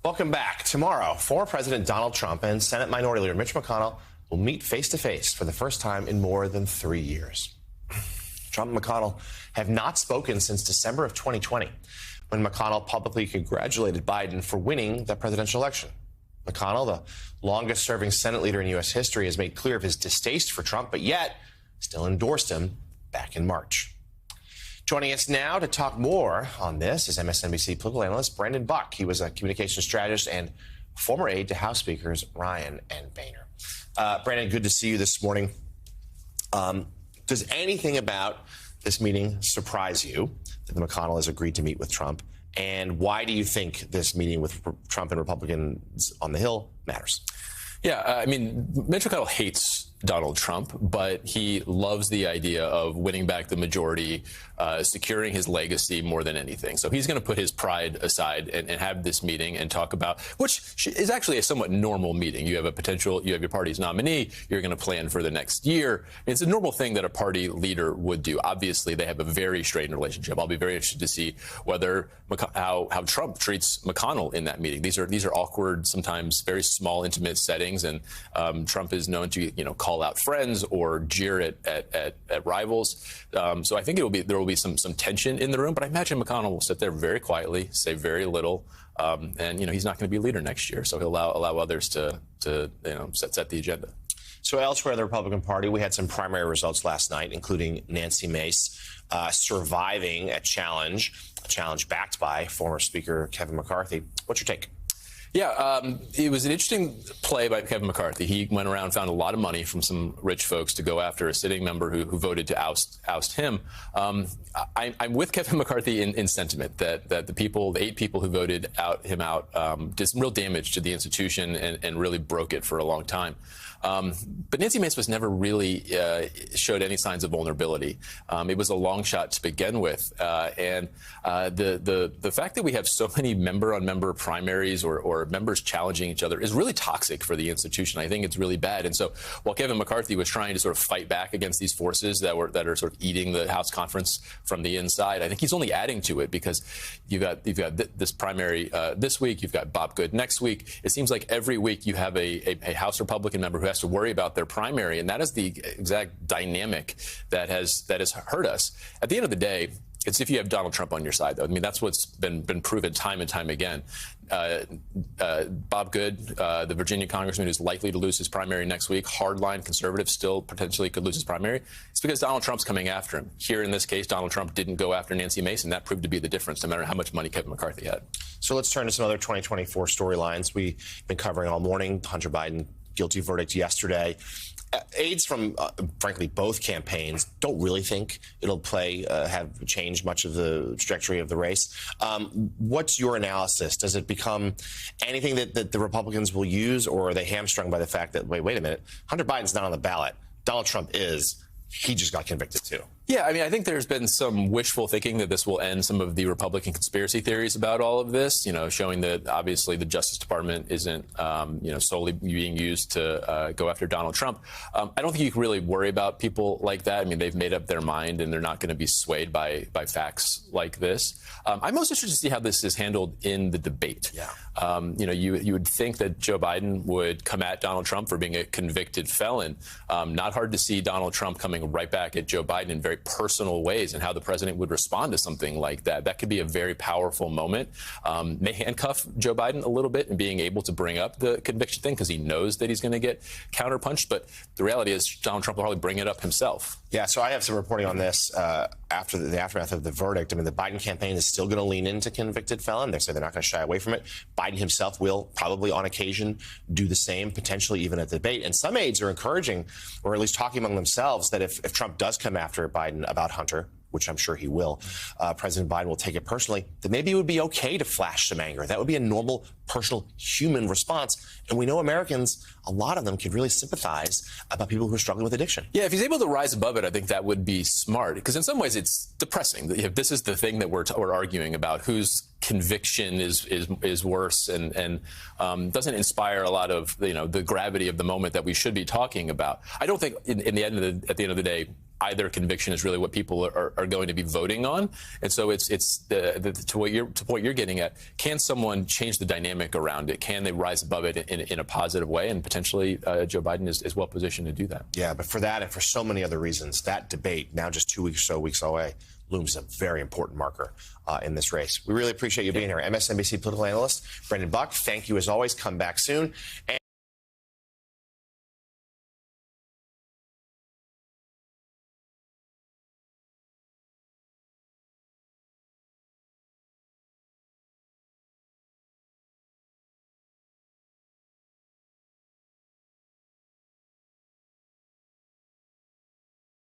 Welcome back. Tomorrow, former President Donald Trump and Senate Minority Leader Mitch McConnell will meet face-to-face for the first time in more than 3 years. Trump and McConnell have not spoken since December of 2020, when McConnell publicly congratulated Biden for winning the presidential election. McConnell, the longest-serving Senate leader in U.S. history, has made clear of his distaste for Trump, but yet still endorsed him back in March. Joining us now to talk more on this is MSNBC political analyst Brandon Buck. He was a communications strategist and former aide to House Speakers Ryan and Boehner. Brandon, good to see you this morning. Does anything about this meeting surprise you that McConnell has agreed to meet with Trump? And why do you think this meeting with Trump and Republicans on the Hill matters? Yeah, I mean, Mitch McConnell hates Donald Trump, but he loves the idea of winning back the majority, securing his legacy more than anything. So he's going to put his pride aside and have this meeting and talk about, which is actually a somewhat normal meeting. You have your party's nominee, you're going to plan for the next year. It's a normal thing that a party leader would do. Obviously, they have a very strained relationship. I'll be very interested to see how Trump treats McConnell in that meeting. These are awkward, sometimes very small, intimate settings, and Trump is known to call out friends or jeer at rivals. So I think there will be some tension in the room, but I imagine McConnell will sit there very quietly, say very little, and he's not going to be leader next year, so he'll allow others to set the agenda. So elsewhere in the Republican Party, we had some primary results last night, including Nancy Mace surviving a challenge backed by former Speaker Kevin McCarthy. What's your take? Yeah, it was an interesting play by Kevin McCarthy. He went around, found a lot of money from some rich folks to go after a sitting member who voted to oust him. I'm with Kevin McCarthy in sentiment that the 8 people who voted him out did some real damage to the institution and really broke it for a long time. But Nancy Mace was never really showed any signs of vulnerability. It was a long shot to begin with, and the fact that we have so many member-on-member primaries or members challenging each other is really toxic for the institution. I think it's really bad. And so while Kevin McCarthy was trying to sort of fight back against these forces that are sort of eating the House conference from the inside, I think he's only adding to it, because you've got this primary this week, you've got Bob Good next week. It seems like every week you have a House Republican member who has to worry about their primary, and that is the exact dynamic that has hurt us. At the end of the day, it's if you have Donald Trump on your side, though. I mean, that's what's been proven time and time again. Bob Good, the Virginia congressman who's likely to lose his primary next week, hardline conservative, still potentially could lose his primary. It's because Donald Trump's coming after him. Here in this case, Donald Trump didn't go after Nancy Mace, and that proved to be the difference, no matter how much money Kevin McCarthy had. So let's turn to some other 2024 storylines we've been covering all morning. Hunter Biden, guilty verdict yesterday. Aides from, frankly, both campaigns don't really think it'll have changed much of the trajectory of the race. What's your analysis? Does it become anything that the Republicans will use, or are they hamstrung by the fact that, wait a minute, Hunter Biden's not on the ballot, Donald Trump is, he just got convicted too? Yeah, I mean, I think there's been some wishful thinking that this will end some of the Republican conspiracy theories about all of this, showing that obviously the Justice Department isn't, solely being used to go after Donald Trump. I don't think you can really worry about people like that. I mean, they've made up their mind and they're not going to be swayed by facts like this. I'm most interested to see how this is handled in the debate. Yeah. You would think that Joe Biden would come at Donald Trump for being a convicted felon. Not hard to see Donald Trump coming right back at Joe Biden in very personal ways, and how the president would respond to something like that. That could be a very powerful moment. May handcuff Joe Biden a little bit in being able to bring up the conviction thing, because he knows that he's going to get counterpunched. But the reality is Donald Trump will probably bring it up himself. Yeah, so I have some reporting on this after the aftermath of the verdict. I mean, the Biden campaign is still going to lean into convicted felon. They say they're not going to shy away from it. Biden himself will probably on occasion do the same, potentially even at the debate. And some aides are encouraging, or at least talking among themselves, that if Trump does come after Biden about Hunter, which I'm sure he will, President Biden will take it personally, that maybe it would be okay to flash some anger. That would be a normal, personal, human response. And we know Americans, a lot of them could really sympathize about people who are struggling with addiction. Yeah, if he's able to rise above it, I think that would be smart, because in some ways it's depressing. This is the thing that we're arguing about, whose conviction is worse, and doesn't inspire a lot of the gravity of the moment that we should be talking about. I don't think at the end of the day, either conviction is really what people are going to be voting on. And so it's to what you're getting at. Can someone change the dynamic around it? Can they rise above it in a positive way? And potentially Joe Biden is well positioned to do that. Yeah, but for that and for so many other reasons, that debate, now just 2 weeks away, looms a very important marker in this race. We really appreciate you being here. MSNBC political analyst Brendan Buck, thank you as always. Come back soon.